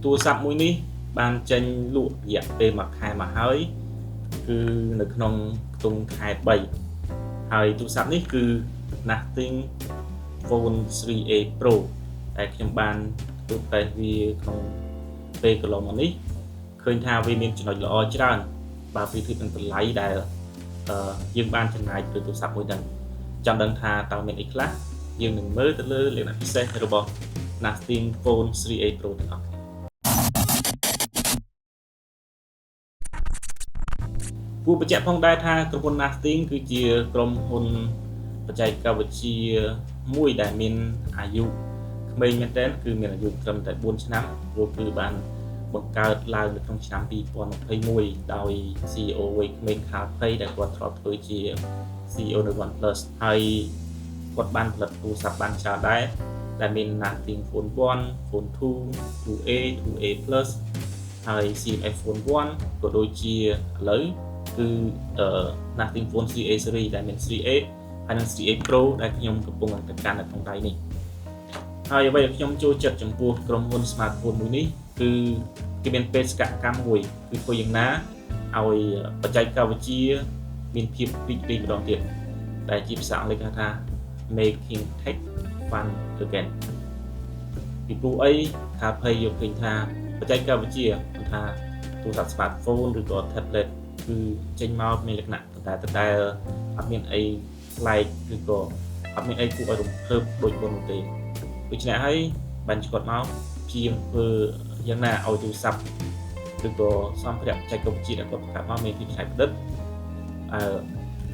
ទូរស័ព្ទមួយនេះបានចេញលក់រយៈពេល1ខែមកហើយគឺនៅក្នុងខ្ទង់ខែ3ហើយទូរស័ព្ទនេះគឺ Nothing Phone 3A Pro ដែលខ្ញុំបានទូទៅវាក្នុងពេលកន្លងមកនេះឃើញថាវាមានចំណុចល្អច្រើនបើប្រៀបធៀបនឹងតម្លៃដែលយើងបានចំណាយលើទូរស័ព្ទមួយហ្នឹងចង់ដឹងថាតើមានអីខ្លះយើងនឹងមើលទៅលើលក្ខណៈពិសេសរបស់ Nothing Phone 3A Pro ទាំងអស់គួរបញ្ជាក់ផងដែរថាក្រុមហ៊ុន Nothing គឺជាក្រុមហ៊ុនបច្ចេកវិទ្យាមួយដែលមានអាយុក្មេងមែនទែនគឺមានអាយុត្រឹមតែ4ឆ្នាំព្រោះគឺបានបង្កើតឡើងនៅក្នុងឆ្នាំ2021ដោយ CEO វ័យក្មេងខាលភ័យដែលគាត់ធ្លាប់ធ្វើជា CEO នៅ OnePlus ហើយគាត់បានផលិតទូរស័ព្ទបានច្រើនដែរដែលមាន Nothing Phone 1, Phone 2, 2A, 2A Plus ហើយ CMF Phone 1ក៏ដូចជាឥឡូវគឺ Nothing Phone 3A series ដែលមាន 3A ហើយនិង 3A Pro ដែលខ្ញុំកំពុងតែកាន់នៅក្នុងដៃនេះហើយអ្វីដែលខ្ញុំចូលចិត្តចំពោះក្រុមហ៊ុន smartphone មួយនេះគឺគេមានបេសកកម្មមួយគឺធ្វើយ៉ាងណាឲ្យបច្ចេកវិទ្យាមានភាពរីករាយម្ដងទៀតដែលជាភាសាអង់គ្លេសគេថា making tech fun again ពីព្រោះអីថាភ័យយកឃើញថាបច្ចេកវិទ្យាថាទូរស័ព្ទ smartphone ឬក៏ tablet គឺចេញមកមានលក្ខណៈតែអត់មានអីប្លែកឬក៏អត់មានអីគួរឲ្យរំភើបដូចមុននោះទេដូច្នេះហើយបានគាត់មកព្យាយាមធ្វើយ៉ាងណាឲ្យទូរស័ព្ទឬក៏សម្ភារៈបច្ចេកវិទ្យាដែលគាត់បង្កើតមកមានភាពច្នៃប្រឌិត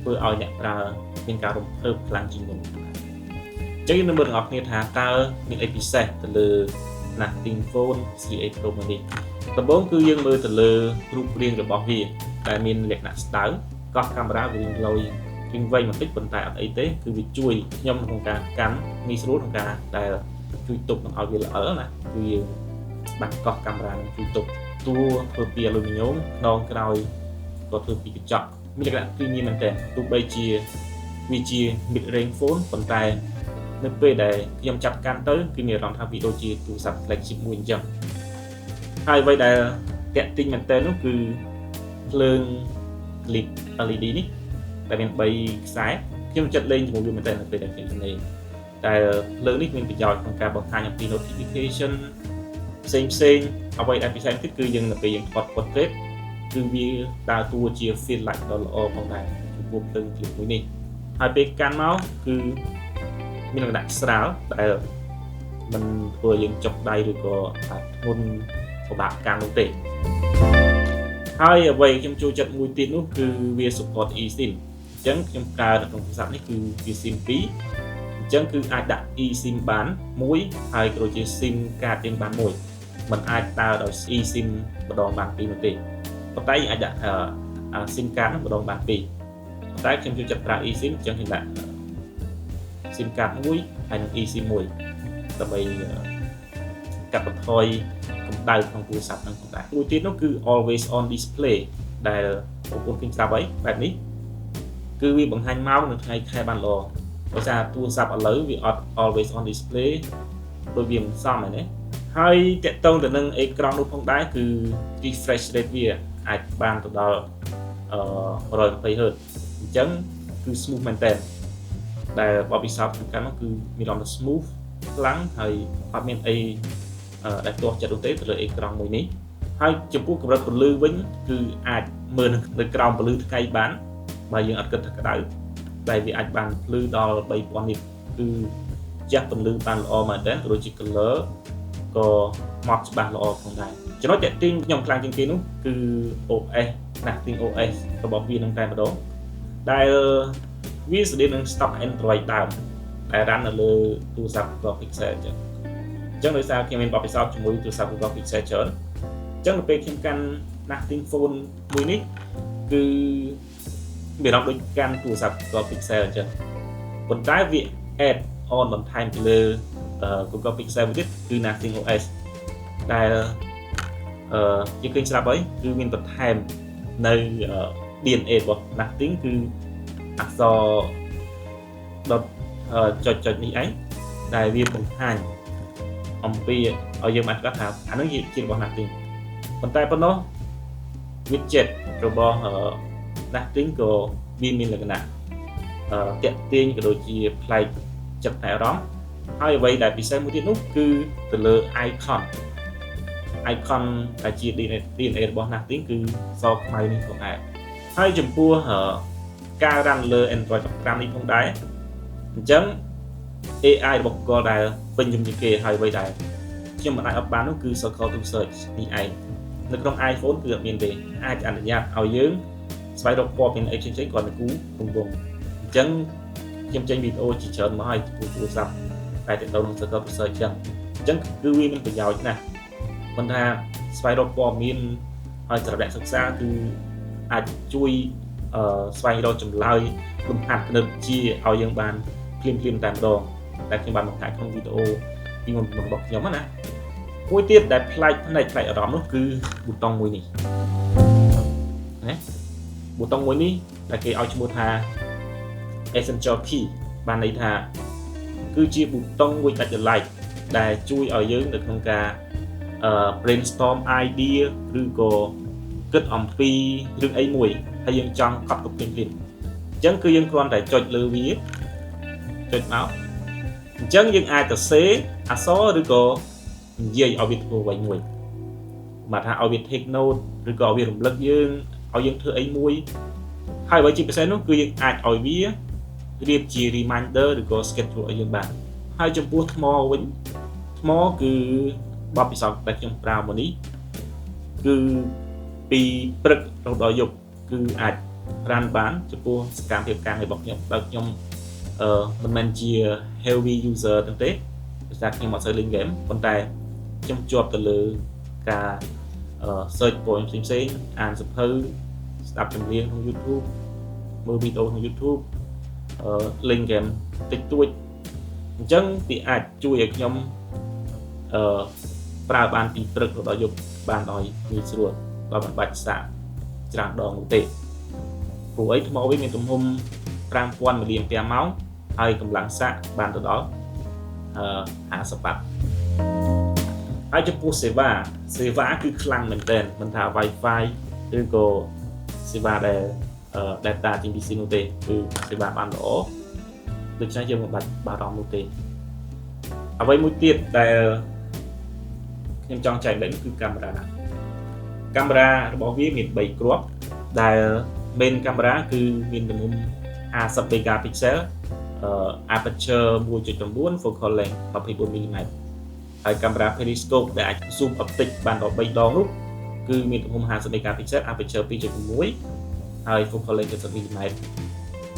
ធ្វើឲ្យអ្នកប្រើមានការរំភើបខ្លាំងជាងមុនអញ្ចឹងយើងនឹងមើលទាំងអស់គ្នាថាតើមានអីពិសេសទៅលើ Nothing Phone 3A Pro នេះដំបូងគឺយើងមើលទៅលើរូបរាងរបស់វាដែលមានលក្ខណៈស្ដើងកោះកាមេរ៉ាវាលយរៀងវែងបន្តិចប៉ុន្តែអត់អីទេគឺវាជួយខ្ញុំក្នុងការកាន់ងាយស្រួលក្នុងការដែលជួយទប់នឹងឲ្យវាល្អណាគឺយើងបាក់កោះកាមេរ៉ាជួយទប់តួធ្វើពីអាលូមីញ៉ូមខ្នងក្រោយក៏ធ្វើពីកញ្ចក់មានលក្ខណៈព្រីមៀមមែនទែនទោះបីជាវាជា mid range phone ប៉ុន្តែនៅពេលដែលខ្ញុំចាប់កាន់ទៅគឺមានអារម្មណ៍ថាវាដូចជាទូរស័ព្ទ flagship មួយអញ្ចឹងហើយអ្វីដែលតាក់ទាញមែនទែននោះគឺភ្លើង LED នេះដែលមាន3ខ្សែខ្ញុំចិត្តលេងជាមួយវាមែនទែននៅពេលដែលខ្ញុំលេងតែភ្លើងនេះមានប្រយោជន៍ក្នុងការបង្ហាញអំពី notification ផ្សេងអ្វីដែលពិសេសទៀតគឺយើងនៅពេលយើងថត portrait គឺវាដើរតួជា fill light ដ៏ល្អផងដែរចំពោះភ្លើងមួយនេះហើយពេលកាន់មកគឺមានលក្ខណៈស្រាលដែលមិនធ្វើយើងចុកដៃឬក៏អាចធ្ងន់ពិបាកកាន់នោះទេហើយអ្វីខ្ញុំចូលចិត្តមួយទៀតនោះគឺវា support eSIM អញ្ចឹងខ្ញុំប្រើនៅក្នុងទូរស័ព្ទនេះគឺវា SIM 2អញ្ចឹងគឺអាចដាក់ eSIM បានមួយហើយក៏ដូចជា SIM កាតយើងបានមួយមិនអាចដើរដោយ eSIM ម្ដងបានពីរនោះទេប៉ុន្តែអាចដាក់SIM កាតនោះម្ដងបានពីរប៉ុន្តែខ្ញុំចូលចិត្តប្រើ eSIM អញ្ចឹងខ្ញុំដាក់ SIM កាតមួយហើយនិង eSIM មួយដើម្បីកាត់បន្ថយកម្ដៅក្នុងទូរស័ព្ទហ្នឹងផងដែរមួយទៀតនោះគឺ always on display ដែលបងប្អូនឃើញស្រាប់ហើយបែបនេះគឺវាបង្ហាញម៉ោងនៅថ្ងៃខែបានល្អដោយសារទូរស័ព្ទឥឡូវវាអត់ always on display ដូចវាមិនសមហើយណាហើយតកតងទៅនឹងអេក្រង់នោះផងដែរគឺ refresh rate វាអាចបានទៅដល់120 Hz អញ្ចឹងគឺ smooth មែនតើដែលបបពិសោធន៍សំខាន់នោះគឺមានអារម្មណ៍ smooth ខ្លាំងហើយអត់មានអីដែលទាស់ចិត្តនោះទេទៅលើអេក្រង់មួយនេះហើយចំពោះកម្រិតពន្លឺវិញគឺអាចមើលនៅក្រោមពន្លឺថ្ងៃបានបើយើងអត់គិតថាក្តៅតែវាអាចបានភ្លឺដល់ 3000 nit គឺជះពន្លឺបានល្អមែនតើក៏ដូចជា color ក៏ម៉ត់ច្បាស់ល្អផងដែរចំណុចតាក់ទាញខ្ញុំខ្លាំងជាងគេនោះគឺ OS Nothing OS របស់វានឹងតែម្ដងដែលវាស្តីនឹង stock Android ដើមដែល run នៅលើទូរស័ព្ទ Google Pixel អញ្ចឹងដោយសារខ្ញុំមានបទពិសោធន៍ជាមួយទូរស័ព្ទ Google Pixel ច្រើនអញ្ចឹងនៅពេលខ្ញុំកាន់ Nothing Phone មួយនេះគឺមានអារម្មណ៍ដូចកាន់ទូរស័ព្ទ Google Pixel អញ្ចឹងប៉ុន្តែវា add on បន្ថែមទៅលើ Google Pixel មួយទៀតគឺ Nothing OS ដែលយើងឃើញស្រាប់ហើយគឺមានបន្ថែមនៅ DNA របស់ Nothing គឺអក្សរចុចនេះឯងដែលវាបង្ហាញ អំពីឲ្យយើងបានគាត់ថាអានោះជារបស់ Nothing ប៉ុន្តែប៉ុណ្ណោះ widget របស់ Nothing ក៏មានលក្ខណៈតាក់ទាញក៏ដូចជាប្លែកចិត្តតែអារម្មណ៍ហើយអ្វីដែលពិសេសមួយទៀតនោះគឺទៅលើ icon ដែលជា DNA របស់ Nothing គឺសខ្មៅនេះផងដែរហើយចំពោះការ run លើ Android 15នេះផងដែរអញ្ចឹង AI របស់ Google ដែលពេញនិយមជាងគេហើយអ្វីដែលខ្ញុំមិនអាចអបបាននោះគឺ Circle to Search នេះឯងនៅក្នុង iPhone គឺអត់មានទេអាចអនុញ្ញាតឲ្យយើងស្វែងរកព័ត៌មានអីផ្សេងៗគាត់នៅគូរង្វង់អញ្ចឹងខ្ញុំចេញវីដេអូជាច្រើនមកឲ្យទូរស័ព្ទតែទៅនឹង Circle to Search អញ្ចឹងគឺវាមានប្រយោជន៍ណាស់ប៉ុន្តែស្វែងរកព័ត៌មានឲ្យត្រឡប់សិក្សាគឺអាចជួយស្វែងរកចម្លើយលំហាត់គណិតវិទ្យាឲ្យយើងបានភ្លាមតែម្ដងដែលខ្ញុំបានបង្ហាញក្នុងវីដេអូពីមុនរបស់ខ្ញុំណាមួយទៀតដែលប្លែកផ្នែកប្លែកអារម្មណ៍នោះគឺប៊ូតុងមួយនេះណាប៊ូតុងមួយនេះដែលគេឲ្យឈ្មោះថា Essential Key បានន័យថាគឺជាប៊ូតុងមួយដាច់ដោយឡែកដែលជួយឲ្យយើងនៅក្នុងការbrainstorm idea ឬក៏គិតអំពីរឿងអីមួយហើយយើងចង់កត់ទុកភ្លាមអញ្ចឹងគឺយើងគ្រាន់តែចុចលើវាចុចមកអញ្ចឹងយើងអាចទៅសេអក្សរឬក៏និយាយឲ្យវាធ្វើអ្វីមួយមកថាឲ្យវា take note ឬក៏ឲ្យវារំលឹកយើងឲ្យយើងធ្វើអីមួយហើយអ្វីជាពិសេសនោះគឺយើងអាចឲ្យវារៀបជា reminder ឬក៏ schedule ឲ្យយើងបានហើយចំពោះថ្មវិញថ្មគឺបបពិសោធន៍ដែលខ្ញុំប្រើមកនេះគឺពីព្រឹករហូតដល់យប់គឺអាចប្រានបានចំពោះសកម្មភាពការងាររបស់ខ្ញុំបើខ្ញុំមិនមែនជា heavy user ទេដោយសារខ្ញុំអត់សូវលេង game ប៉ុន្តែខ្ញុំជាប់ទៅលើការ search point ផ្សេងៗអានសៀវភៅស្ដាប់ចម្រៀងក្នុង YouTube មើលវីដេអូក្នុង YouTube លេង game តិចតួចអញ្ចឹងវាអាចជួយឲ្យខ្ញុំប្រើបានពីព្រឹករហូតដល់យប់បានដោយងាយស្រួលបើមិនបាច់សាកច្រើនដងនោះទេព្រោះអីថ្មវិញមានទំហំ 5000 mAh ម៉ោងហើយកម្លាំងសាកបានទៅដល់50 W ហើយចំពោះសេវាគឺខ្លាំងមែនទែនមិនថា Wi-Fi ឬក៏សេវាដែល data ជាង PC នោះទេគឺសេវាបានល្អដូច្នេះយើងមិនបាច់បារម្ភនោះទេអ្វីមួយទៀតដែលខ្ញុំចង់ចែករំលែកគឺកាមេរ៉ារបស់វាមាន3គ្រាប់ដែល main camera គឺមានទំហំ50 megapixel aperture 1.9 focal length 24 mm ហើយកាមេរ៉ា periscope ដែលអាច zoom optic បានដល់3ដងនោះគឺមានទំហំ50 megapixel aperture 2.6 ហើយ focal length 70 mm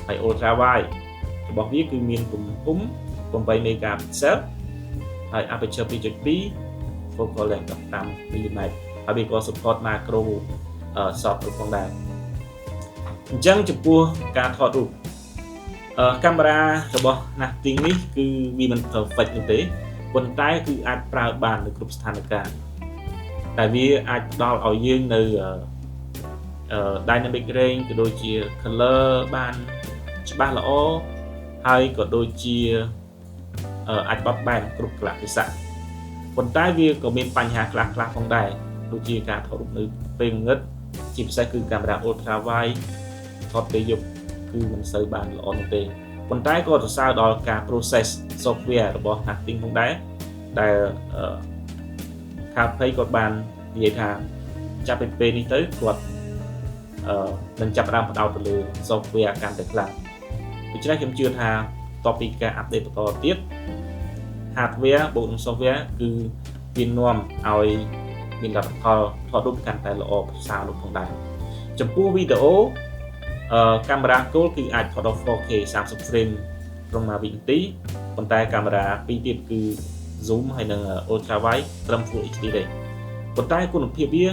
ហើយ ultra wide របស់វាគឺមានទំហំ8 megapixel ហើយ aperture 2.2 focal length 15 mm ហើយវាក៏ support macro shot ផងដែរអញ្ចឹងចំពោះការថតរូបកាមេរ៉ារបស់ Nothing នេះគឺវាមិន perfect នោះទេប៉ុន្តែគឺអាចប្រើបាននៅគ្រប់ស្ថានភាពតែវាអាចផ្ដល់ឲ្យយើងនៅdynamic range ក៏ដូចជា color បានច្បាស់ល្អហើយក៏ដូចជាអាចបត់បែនគ្រប់កលៈទេសៈប៉ុន្តែវាក៏មានបញ្ហាខ្លះផងដែរដូចជាការថតរូបនៅពេលងឹតជាពិសេសគឺកាមេរ៉ា ultra wide ថតពេលយប់គឺមិនសូវបានល្អនោះទេប៉ុន្តែក៏សរសើរដល់ការ process software របស់ Nothing ផងដែរដែលខាតភ័យគាត់បាននិយាយថាចាប់ពីពេលនេះទៅគាត់នឹងចាប់ផ្ដើមបដោតទៅលើ software កាន់តែខ្លាំងដូច្នេះខ្ញុំជឿថាតទៅពីការ update បន្តទៀត hardware បូកនឹង software គឺវានាំឲ្យមានលទ្ធផលថតរូបកាន់តែល្អប្រសើរនោះផងដែរចំពោះវីដេអូកាមេរ៉ាគោលគឺអាចថតដល់ 4K 30 frame ក្នុងមួយវិនាទីប៉ុន្តែកាមេរ៉ាពីរទៀតគឺ zoom ហើយនិង ultra wide ត្រឹម Full HD ទេប៉ុន្តែគុណភាពវា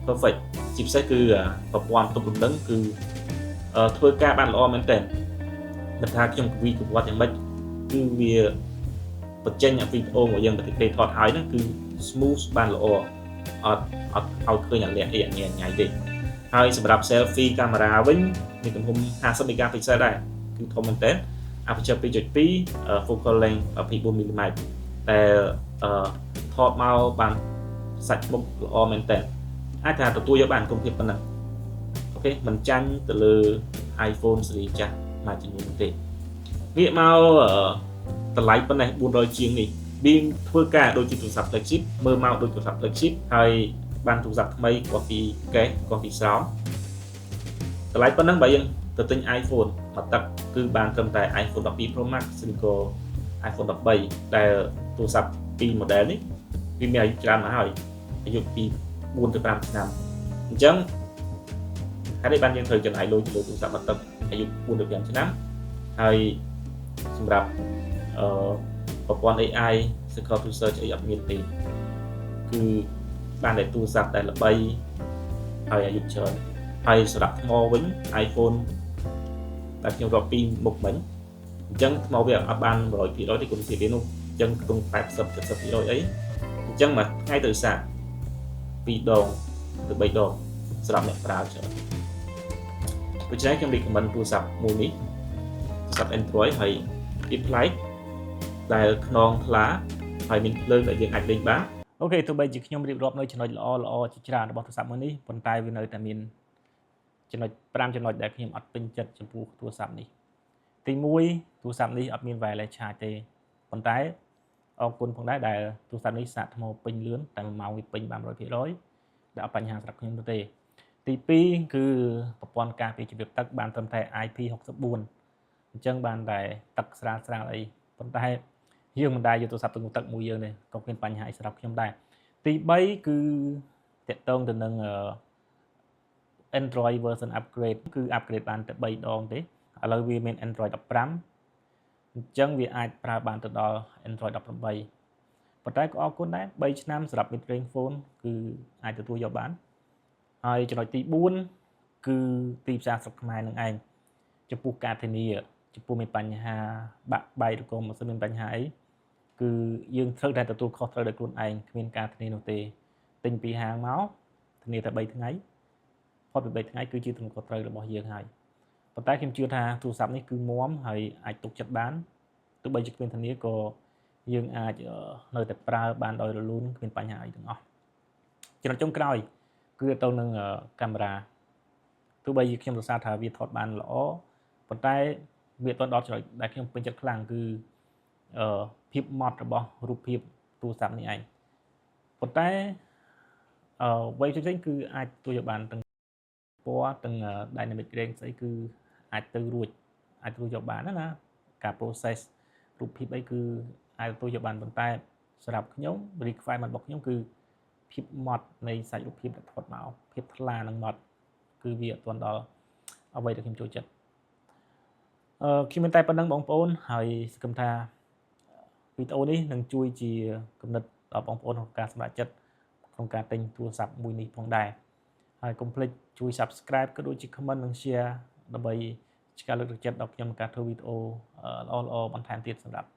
perfect ជាពិសេសគឺប្រព័ន្ធទប់លំនឹងគឺធ្វើការបានល្អមែនទែនមិនថាខ្ញុំគវីវត្តយ៉ាងម៉េចគឺវាបញ្ចេញវីដេអូរបស់យើងទៅពេលថតហើយហ្នឹងគឺ smooth បានល្អអត់ឲ្យឃើញអាលក្ខអីញ៉ៃទេហើយសម្រាប់ selfie កាមេរ៉ាវិញមានទំហំ50 megapixel ដែរគឺធំមែនទែន aperture 2.2 focal length 24 mm តែ ថតមកបានសាច់មុខល្អមែនតើអាចថាទទួលយកបានគុណភាពប៉ុណ្ណឹងអូខេមិនចាញ់ទៅលើ iPhone ស៊េរីចាស់មួយចំនួនទេងាកមកតម្លៃប៉ុណ្ណេះ400ជាងនេះវាធ្វើការដូចជាទូរស័ព្ទ flagship មើលមកដូចទូរស័ព្ទ flagship ហើយបានទូរស័ព្ទថ្មីគាត់ពីកេសគាត់ពីស្រោមតម្លៃប៉ុណ្ណឹងបើយើងទៅទិញ iPhone មកទឹកគឺបានត្រឹមតែ iPhone 12 Pro Max ឬក៏ iPhone 13ដែលទូរស័ព្ទពីរ model នេះវាមានអាយុច្រើនមកហើយអាយុពី4ទៅ5ឆ្នាំអញ្ចឹងហើយនេះបានយើងត្រូវចំណាយលុយទៅលើទូរស័ព្ទមកទឹកអាយុ4ទៅ5ឆ្នាំហើយសម្រាប់ប្រព័ន្ធ AI Secure to Search អីអត់មានទេគឺបានតែទូរស័ព្ទដែលល្បីហើយអាយុច្រើនហើយសម្រាប់ថ្មវិញ iPhone ដែលខ្ញុំរាប់ពីមុខមិញអញ្ចឹងថ្មវាអត់បាន 100% ទេគុណភាពវានោះអញ្ចឹងខ្ទង់80-70% អីអញ្ចឹងមួយថ្ងៃត្រូវសាក2ដងទៅ3ដងសម្រាប់អ្នកប្រើច្រើនដូច្នេះខ្ញុំ recommend ទូរស័ព្ទមួយនេះទូរស័ព្ទ Android ហើយវាប្លែកដែលខ្នងថ្លាហើយមានភ្លើងដែលយើងអាចលេងបានអូខេទោះបីជាខ្ញុំរៀបរាប់នៅចំណុចល្អជាច្រើនរបស់ទូរស័ព្ទមួយនេះប៉ុន្តែវានៅតែមានចំណុច5ចំណុចដែលខ្ញុំអត់ពេញចិត្តចំពោះទូរស័ព្ទនេះទី1ទូរស័ព្ទនេះអត់មាន wireless charge ទេប៉ុន្តែអរគុណផងដែរដែលទូរស័ព្ទនេះសាកថ្មពេញលឿនតែ1ម៉ោងវាពេញបាន 100% ដែលអត់បញ្ហាសម្រាប់ខ្ញុំទេទី2គឺប្រព័ន្ធការពារជំរាបទឹកបានត្រឹមតែ IP64 អញ្ចឹងបានតែទឹកស្រាលអីប៉ុន្តែយើងមិនដែលយកទូរស័ព្ទទៅទឹកមួយយើងទេក៏មានបញ្ហាអីសម្រាប់ខ្ញុំដែរទី3គឺតកតងទៅនឹងAndroid version upgrade គឺ upgrade បានតែ3ដងទេឥឡូវវាមាន Android 15អញ្ចឹងវាអាចប្រើបានទៅដល់ Android 18ប៉ុន្តែក៏អរគុណដែរ3ឆ្នាំសម្រាប់ mid range phone គឺអាចទទួលយកបានហើយចំណុចទី4គឺទីផ្សារស្រុកខ្មែរនឹងឯងចំពោះការធានាចំពោះមានបញ្ហាបាក់បែកឬក៏មិនសូវមានបញ្ហាអីគឺយើងត្រូវតែទទួលខុសត្រូវដោយខ្លួនឯងគ្មានការធានានោះទេទិញពីហាងមកធានាតែ3ថ្ងៃផុតពី3ថ្ងៃគឺជាទំនួលខុសត្រូវរបស់យើងហើយប៉ុន្តែខ្ញុំជឿថាទូរស័ព្ទនេះគឺមាំហើយអាចទុកចិត្តបានទោះបីជាគ្មានធានាក៏យើងអាចនៅតែប្រើបានដោយរលូនគ្មានបញ្ហាអីទាំងអស់ចំណុចចុងក្រោយគឺទៅនឹងកាមេរ៉ាទោះបីជាខ្ញុំសរសើរថាវាថតបានល្អប៉ុន្តែវាទៅដល់ចំណុចដែលខ្ញុំពេញចិត្តខ្លាំងគឺភាពម៉ត់របស់រូបភាពទូរស័ព្ទនេះឯងប៉ុន្តែអ្វីផ្សេងៗគឺអាចទទួលយកបានទាំងពណ៌ទាំង dynamic range ស្អីគឺអាចទៅរួចអាចទទួលយកបានណាការ process រូបភាពអីគឺអាចទទួលយកបានប៉ុន្តែសម្រាប់ខ្ញុំ requirement របស់ខ្ញុំគឺភាពម៉ត់នៃសាច់រូបភាពដែលថតមកភាពថ្លានិងម៉ត់គឺវាអត់ទាន់ដល់អ្វីដែលខ្ញុំចូលចិត្តខ្ញុំមានតែប៉ុណ្្នឹងបងប្អូនហើយសង្ឃឹមថាវីដេអូនេះនឹងជួយជាគំនិតដល់បងប្អូនក្នុងការសម្រេចចិត្តក្នុងការទិញទូរស័ព្ទមួយនេះផងដែរហើយកុំភ្លេចជួយ Subscribe ក៏ដូចជា Comment និង Share ដើម្បីជាការលើកទឹកចិត្តដល់ខ្ញុំក្នុងការធ្វើវីដេអូល្អបន្ថែមទៀតសម្រាប់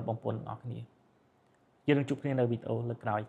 បងប្អូនទាំងអស់គ្នាយើងនឹងជួបគ្នានៅវីដេអូលើកក្រោយ